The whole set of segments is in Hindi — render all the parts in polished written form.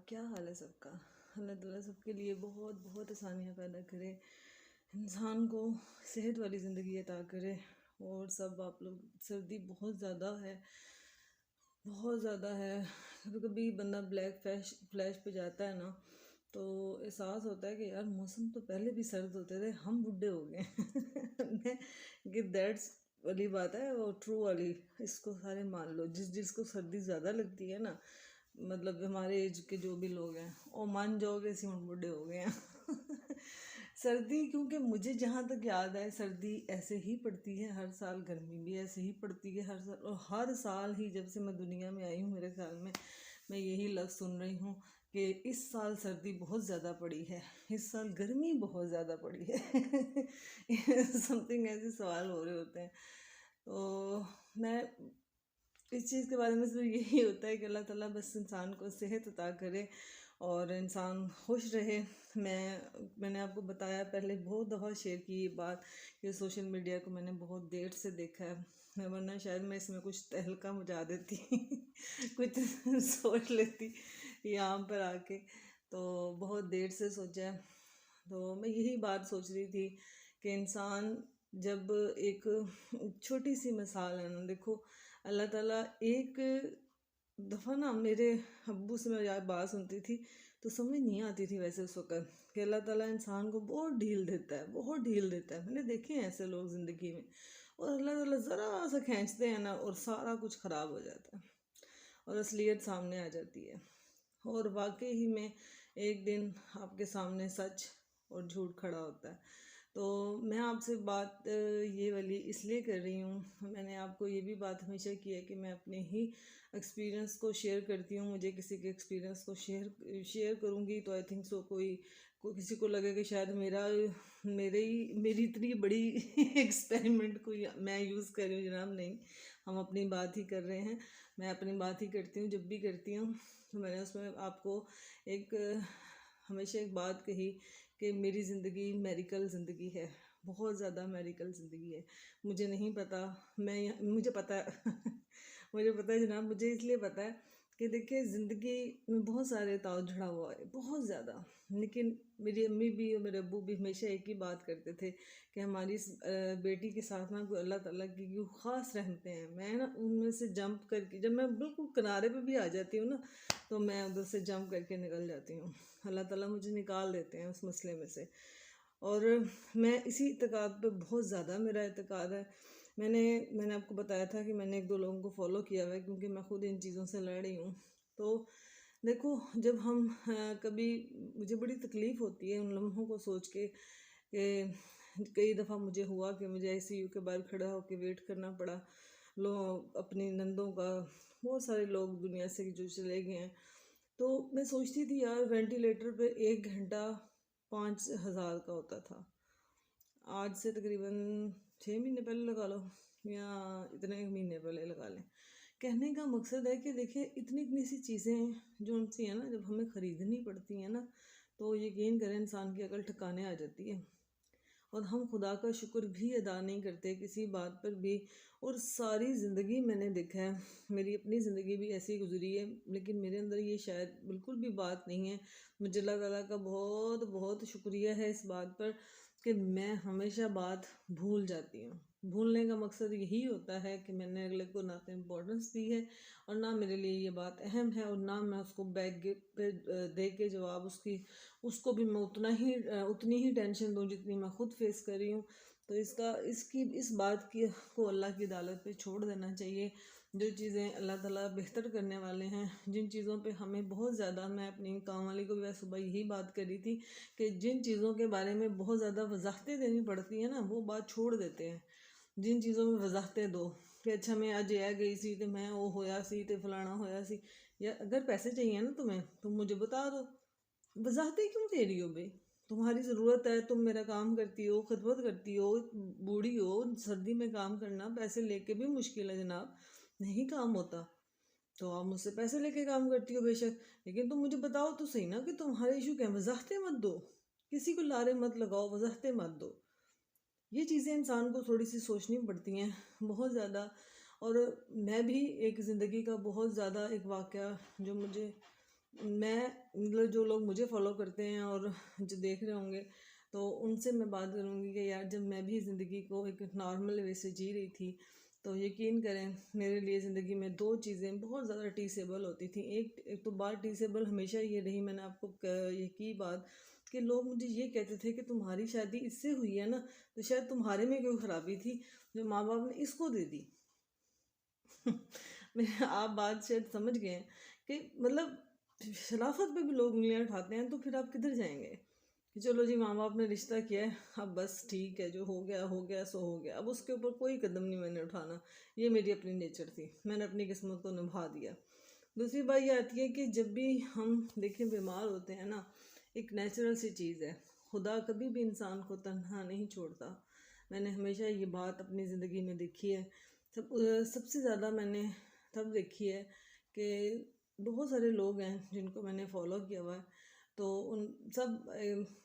क्या हाल है सबका। अल्लाह ताला सबके लिए बहुत बहुत आसानियाँ पैदा करे, इंसान को सेहत वाली ज़िंदगी अता करे। और सब आप लोग, सर्दी बहुत ज़्यादा है, बहुत ज़्यादा है। कभी कभी बंदा ब्लैक फ्लैश फ्लैश पे जाता है ना, तो एहसास होता है कि यार मौसम तो पहले भी सर्द होते थे, हम बुढ़े हो गए कि दैट्स वाली बात है और ट्रू वाली। इसको सारे मान लो, जिसको सर्दी ज़्यादा लगती है ना, मतलब हमारे एज के जो भी लोग हैं, वो मान जाओगे ऐसे हम बुढ़े हो गए हैं सर्दी, क्योंकि मुझे जहाँ तक याद है सर्दी ऐसे ही पड़ती है हर साल, गर्मी भी ऐसे ही पड़ती है हर साल। और हर साल ही जब से मैं दुनिया में आई हूँ, मेरे ख्याल में मैं यही लफ्ज़ सुन रही हूँ कि इस साल सर्दी बहुत ज़्यादा पड़ी है, इस साल गर्मी बहुत ज़्यादा पड़ी है समथिंग ऐसे सवाल हो रहे होते हैं। तो मैं इस चीज़ के बारे में सिर्फ यही होता है कि अल्लाह ताला बस इंसान को सेहत अता करे और इंसान खुश रहे। मैंने आपको बताया, पहले बहुत दफ़ा शेयर की ये बात कि सोशल मीडिया को मैंने बहुत देर से देखा है, वरना शायद मैं इसमें कुछ तहलका मचा देती कुछ सोच लेती यहाँ पर आके। तो बहुत देर से सोचा है। तो मैं यही बात सोच रही थी कि इंसान जब एक छोटी सी मिसाल है ना, देखो अल्लाह ताला एक दफ़ा ना, मेरे अब्बू से मैं यार बात सुनती थी तो समझ नहीं आती थी वैसे उस वक़्त कि अल्लाह ताला इंसान को बहुत ढील देता है, बहुत ढील देता है। मैंने देखे हैं ऐसे लोग ज़िंदगी में, और अल्लाह ताला ज़रा सा खींचते हैं ना और सारा कुछ ख़राब हो जाता है और असलियत सामने आ जाती है। और वाकई ही में एक दिन आपके सामने सच और झूठ खड़ा होता है। तो मैं आपसे बात ये वाली इसलिए कर रही हूँ, मैंने आपको ये भी बात हमेशा की है कि मैं अपने ही एक्सपीरियंस को शेयर करती हूँ। मुझे किसी के एक्सपीरियंस को शेयर करूँगी तो आई थिंक सो कोई किसी को लगे कि शायद मेरी इतनी बड़ी एक्सपेरिमेंट कोई मैं यूज़ कर रही हूँ। जनाब नहीं, हम अपनी बात ही कर रहे हैं, मैं अपनी बात ही करती हूँ जब भी करती हूँ। तो मैंने उसमें आपको एक हमेशा एक बात कही कि मेरी ज़िंदगी मेरिकल ज़िंदगी है, बहुत ज़्यादा मेरिकल ज़िंदगी है। मुझे नहीं पता, मुझे पता है मुझे पता है जनाब, मुझे इसलिए पता है कि देखिए ज़िंदगी में बहुत सारे ताव चढ़ा हुआ है, बहुत ज़्यादा। लेकिन मेरी अम्मी भी और मेरे अब्बू भी हमेशा एक ही बात करते थे कि हमारी इस बेटी के साथ ना कोई अल्लाह ताला की कोई ख़ास रहमतें हैं। मैं ना उनमें से जंप करके, जब मैं बिल्कुल किनारे पे भी आ जाती हूँ ना, तो मैं उधर से जंप करके निकल जाती हूँ। अल्लाह ताला मुझे निकाल देते हैं उस मसले में से। और मैं इसी इत्तेकाद पे बहुत ज़्यादा मेरा इत्तेकाद है। मैंने आपको बताया था कि मैंने एक दो लोगों को फॉलो किया हुआ है, क्योंकि मैं खुद इन चीज़ों से लड़ रही हूँ। तो देखो, जब हम कभी, मुझे बड़ी तकलीफ़ होती है उन लम्हों को सोच के कि कई दफ़ा मुझे हुआ कि मुझे आईसीयू के बाहर खड़ा होकर वेट करना पड़ा, अपनी नंदों का, बहुत सारे लोग दुनिया से जो चले गए हैं। तो मैं सोचती थी यार, वेंटिलेटर पे 1 घंटा 5,000 का होता था। आज से तकरीबन 6 महीने पहले लगा लो, या इतने महीने पहले लगा लें। कहने का मकसद है कि देखिए, इतनी इतनी सी चीज़ें जो उनसी हैं ना, जब हमें ख़रीदनी पड़ती हैं ना, तो यकीन करें इंसान की अकल ठिकाने आ जाती है। और हम खुदा का शुक्र भी अदा नहीं करते किसी बात पर भी। और सारी ज़िंदगी मैंने देखा है, मेरी अपनी ज़िंदगी भी ऐसी गुजरी है, लेकिन मेरे अंदर ये शायद बिल्कुल भी बात नहीं है। मुझे अल्लाह ताला का बहुत बहुत शुक्रिया है इस बात पर कि मैं हमेशा बात भूल जाती हूँ। भूलने का मकसद यही होता है कि मैंने अगले को ना तो इम्पोर्टेंस दी है, और ना मेरे लिए ये बात अहम है, और ना मैं उसको बैग पे दे के जवाब उसको भी मैं उतनी ही टेंशन दूँ जितनी मैं खुद फेस कर रही हूँ। तो इस बात की को अल्लाह की अदालत पे छोड़ देना चाहिए। जो चीज़ें अल्लाह ताला बेहतर करने वाले हैं, जिन चीज़ों पे हमें बहुत ज़्यादा, मैं अपनी काम वाली को भी सुबह यही बात करी थी कि जिन चीज़ों के बारे में बहुत ज़्यादा वजाहतें देनी पड़ती हैं ना, वो बात छोड़ देते हैं। जिन चीज़ों में वजाहतें दो कि अच्छा मैं आज यह गई सी तो मैं वो होया सी तो फलाना होया सी, या अगर पैसे चाहिए ना तुम्हें, तुम मुझे बता दो। वजाहतें क्यों दे रही हो भाई? तुम्हारी ज़रूरत है, तुम मेरा काम करती हो, खिदमत करती हो, बूढ़ी हो, सर्दी में काम करना पैसे लेके भी मुश्किल है जनाब, नहीं काम होता। तो आप मुझसे पैसे लेके काम करती हो बेशक, लेकिन तुम मुझे बताओ तो सही ना कि तुम्हारे इशू क्या है। वजाहतें मत दो, किसी को लारे मत लगाओ, वजाहतें मत दो। ये चीज़ें इंसान को थोड़ी सी सोचनी पड़ती हैं, बहुत ज़्यादा। और मैं भी एक ज़िंदगी का बहुत ज़्यादा एक वाक़या जो मुझे मैं मतलब जो लोग मुझे फॉलो करते हैं और जो देख रहे होंगे, तो उनसे मैं बात करूँगी कि यार जब मैं भी ज़िंदगी को एक नॉर्मल वे से जी रही थी, तो यकीन करें मेरे लिए ज़िंदगी में दो चीज़ें बहुत ज़्यादा टीसेबल होती थी। एक तो बात टीसेबल हमेशा ये रही, मैंने आपको ये की बात कि लोग मुझे ये कहते थे कि तुम्हारी शादी इससे हुई है ना, तो शायद तुम्हारे में कोई ख़राबी थी जो माँ बाप ने इसको दे दी। मैं आप बात शायद समझ गए हैं कि मतलब शराफत पे भी लोग उंगलियां उठाते हैं, तो फिर आप किधर जाएंगे कि चलो जी माँ बाप ने रिश्ता किया है, अब बस ठीक है, जो हो गया सो हो गया, अब उसके ऊपर कोई कदम नहीं मैंने उठाना। ये मेरी अपनी नेचर थी, मैंने अपनी किस्मत को निभा दिया। दूसरी बात ये आती है कि जब भी हम देखें बीमार होते हैं ना, एक नेचुरल सी चीज़ है, खुदा कभी भी इंसान को तन्हा नहीं छोड़ता। मैंने हमेशा ये बात अपनी ज़िंदगी में देखी है। सबसे ज़्यादा मैंने तब देखी है कि बहुत सारे लोग हैं जिनको मैंने फॉलो किया हुआ है, तो उन सब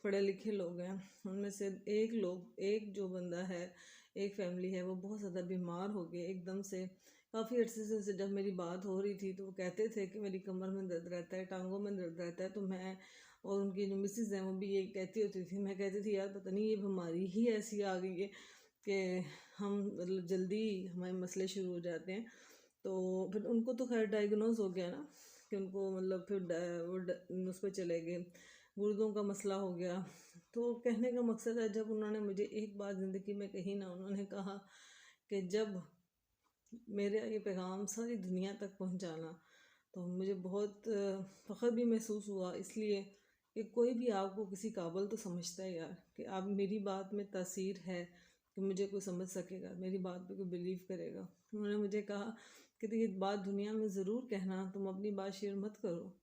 पढ़े लिखे लोग हैं। उनमें से एक जो बंदा है, एक फैमिली है, वो बहुत ज़्यादा बीमार हो गए एकदम से। काफ़ी अर्से से जब मेरी बात हो रही थी तो वो कहते थे कि मेरी कमर में दर्द रहता है, टांगों में दर्द रहता है। तो मैं और उनकी जो मिसेज़ हैं वो भी ये कहती होती थी, मैं कहती थी यार पता नहीं ये बीमारी ही ऐसी आ गई है कि हम मतलब जल्दी हमारे मसले शुरू हो जाते हैं। तो फिर उनको तो खैर डायग्नोज हो गया ना, कि उनको मतलब फिर उस पर चले गए, गुर्दों का मसला हो गया। तो कहने का मकसद है, जब उन्होंने मुझे एक बात ज़िंदगी में कही ना, उन्होंने कहा कि जब मेरा ये पैगाम सारी दुनिया तक पहुंचाना, तो मुझे बहुत फ़ख्र भी महसूस हुआ, इसलिए कि कोई भी आपको किसी काबिल तो समझता है यार, कि आप मेरी बात में तासीर है कि मुझे कोई समझ सकेगा, मेरी बात पे कोई बिलीव करेगा। उन्होंने मुझे कहा कि तो ये बात दुनिया में ज़रूर कहना, तुम अपनी बात शेयर मत करो,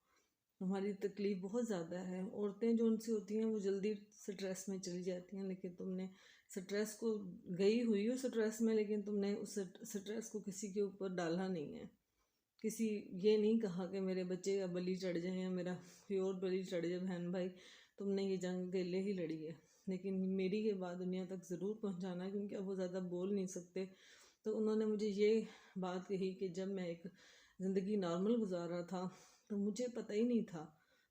तुम्हारी तकलीफ़ बहुत ज़्यादा है। औरतें जो उनसे होती हैं वो जल्दी स्ट्रेस में चली जाती हैं, लेकिन तुमने स्ट्रेस को गई हुई हो स्ट्रेस में, लेकिन तुमने उस स्ट्रेस को किसी के ऊपर डाला नहीं है। किसी ये नहीं कहा कि मेरे बच्चे का बलि चढ़ जाए या मेरा कोई और बलि चढ़ जाए। बहन भाई, तुमने ये जंग अकेले ही लड़ी है, लेकिन मेरी ये बात दुनिया तक ज़रूर पहुंचाना, क्योंकि अब वो ज़्यादा बोल नहीं सकते। तो उन्होंने मुझे ये बात कही कि जब मैं एक ज़िंदगी नॉर्मल गुजार रहा था, तो मुझे पता ही नहीं था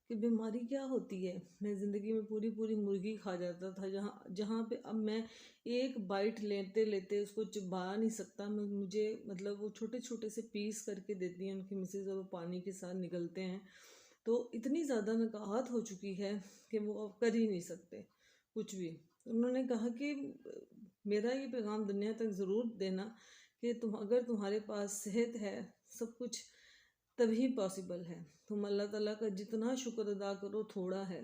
कि बीमारी क्या होती है। मैं ज़िंदगी में पूरी पूरी मुर्गी खा जाता था, जहाँ जहाँ पे अब मैं एक बाइट लेते लेते उसको चबा नहीं सकता। मैं मुझे मतलब वो छोटे छोटे से पीस करके देती हैं उनकी मिसेज, और वो पानी के साथ निकलते हैं। तो इतनी ज़्यादा नकाहत हो चुकी है कि वो अब कर ही नहीं सकते कुछ भी। उन्होंने कहा कि मेरा ये पैगाम दुनिया तक ज़रूर देना कि अगर तुम्हारे पास सेहत है, सब कुछ तभी पॉसिबल है। तुम अल्लाह ताला का जितना शुक्र अदा करो थोड़ा है।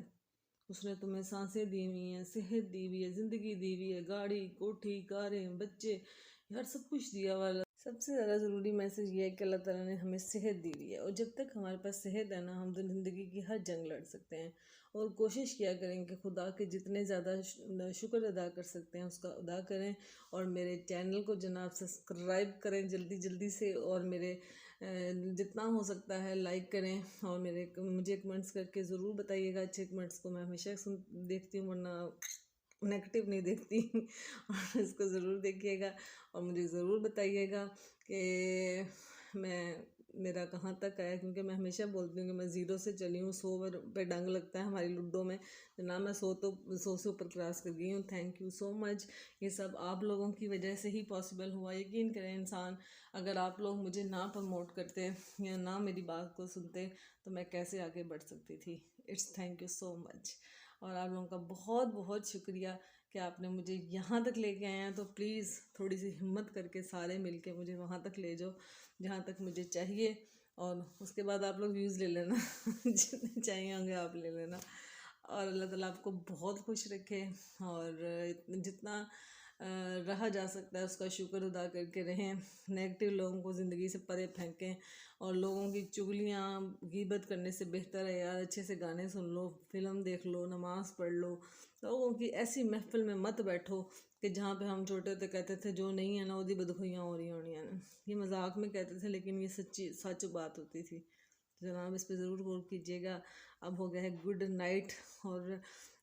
उसने तुम्हें सांसें दी हुई हैं, सेहत दी हुई है, ज़िंदगी दी हुई है, गाड़ी कोठी कारें बच्चे, यार सब कुछ दिया हुआ है। सबसे ज़्यादा ज़रूरी मैसेज ये है कि अल्लाह ताला ने हमें सेहत दी हुई है, और जब तक हमारे पास सेहत है ना, हम तो ज़िंदगी की हर जंग लड़ सकते हैं। और कोशिश किया करें कि खुदा के जितने ज़्यादा शुक्र अदा कर सकते हैं उसका अदा करें। और मेरे चैनल को जनाब सब्सक्राइब करें जल्दी जल्दी से, और मेरे जितना हो सकता है लाइक करें, और मुझे कमेंट्स करके ज़रूर बताइएगा। अच्छे कमेंट्स को मैं हमेशा देखती हूँ, वरना नेगेटिव नहीं देखती। और इसको ज़रूर देखिएगा और मुझे ज़रूर बताइएगा कि मैं मेरा कहाँ तक आया, क्योंकि मैं हमेशा बोलती हूँ कि मैं ज़ीरो से चली हूँ, 100 पे डंग लगता है हमारी लूडो में। ना मैं 100 से ऊपर क्रॉस कर गई हूँ। Thank you so much. ये सब आप लोगों की वजह से ही पॉसिबल हुआ। यकीन करें इंसान, अगर आप लोग मुझे ना प्रमोट करते या ना मेरी बात को सुनते, तो मैं कैसे आगे बढ़ सकती थी। It's thank you so much. और आप लोगों का बहुत बहुत शुक्रिया कि आपने मुझे यहाँ तक लेके आए हैं। तो प्लीज़ थोड़ी सी हिम्मत करके सारे मिलके मुझे वहाँ तक ले जाओ जहाँ तक मुझे चाहिए, और उसके बाद आप लोग व्यूज़ ले लेना। जितने चाहिए होंगे आप ले लेना। और अल्लाह ताला आपको बहुत खुश रखे, और जितना रहा जा सकता है उसका शुक्र अदा करके रहें। नेगेटिव लोगों को ज़िंदगी से परे फेंकें, और लोगों की चुगलियाँ गीबत करने से बेहतर है यार अच्छे से गाने सुन लो, फिल्म देख लो, नमाज़ पढ़ लो। लोगों की ऐसी महफिल में मत बैठो कि जहाँ पे हम छोटे थे कहते थे जो नहीं है ना ओदी बदखुइयाँ हो रही होनी है। ये मजाक में कहते थे, लेकिन ये सच बात होती थी। जनाब इस पे ज़रूर गौर कीजिएगा। अब हो गया है गुड नाइट, और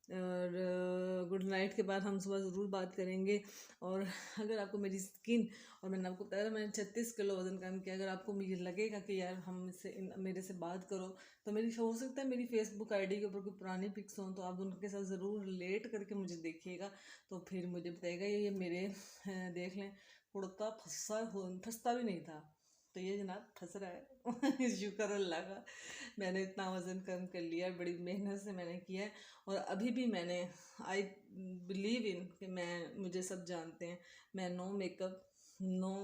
और गुड नाइट के बाद हम सुबह ज़रूर बात करेंगे। और अगर आपको मेरी स्किन, और मैंने आपको बताया मैंने 36 किलो वज़न कम किया, अगर आपको मुझे लगेगा कि यार हम इससे मेरे से बात करो, तो मेरी हो सकता है मेरी फेसबुक आईडी के ऊपर कोई पुरानी पिक्स हों, तो आप उनके साथ ज़रूर रिलेट करके मुझे देखिएगा, तो फिर मुझे बताइएगा ये मेरे देख लें कुर्ता फंसता भी नहीं था, तो ये जनाब फंस रहा है शुक्र अल्लाह का, मैंने इतना वज़न कम कर लिया, बड़ी मेहनत से मैंने किया है। और अभी भी मैंने आई बिलीव इन कि मुझे सब जानते हैं, मैं नो मेकअप, नो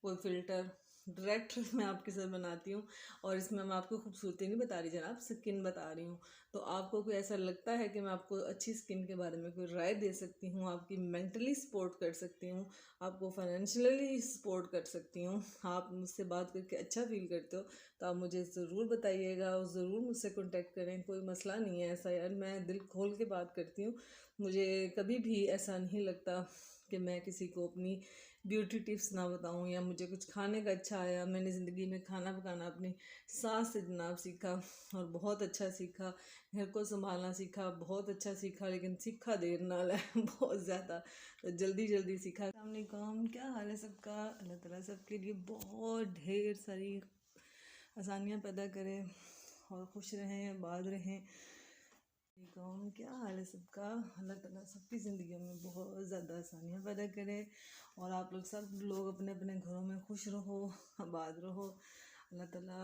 कोई फ़िल्टर, डायरेक्ट मैं आपके साथ बनाती हूँ। और इसमें मैं आपको खूबसूरती नहीं बता रही जनाब, स्किन बता रही हूँ। तो आपको कोई ऐसा लगता है कि मैं आपको अच्छी स्किन के बारे में कोई राय दे सकती हूँ, आपकी मेंटली सपोर्ट कर सकती हूँ, आपको फाइनेंशियली सपोर्ट कर सकती हूँ, आप मुझसे बात करके अच्छा फील करते हो, तो आप मुझे ज़रूर बताइएगा और ज़रूर मुझसे कांटेक्ट करें। कोई मसला नहीं है ऐसा यार, मैं दिल खोल के बात करती हूँ। मुझे कभी भी ऐसा नहीं लगता कि मैं किसी को अपनी ब्यूटी टिप्स ना बताऊँ, या मुझे कुछ खाने का अच्छा आया, मैंने ज़िंदगी में खाना पकाना अपनी सास से जनाब सीखा, और बहुत अच्छा सीखा, घर को संभालना सीखा, बहुत अच्छा सीखा, लेकिन सीखा देर नाल है बहुत ज़्यादा, तो जल्दी जल्दी सीखा। अस्सलाम वालेकुम, क्या हाल है सबका? अल्लाह ताला सबके लिए बहुत ढेर सारी आसानियाँ पैदा करें और खुश रहें, आबाद रहें। कौन क्या हाल है सबका? अल्लाह ताला सबकी ज़िंदगी में बहुत ज़्यादा आसानियाँ पैदा करे, और आप लोग सब लोग अपने अपने घरों में खुश रहो, आबाद रहो। अल्लाह ताला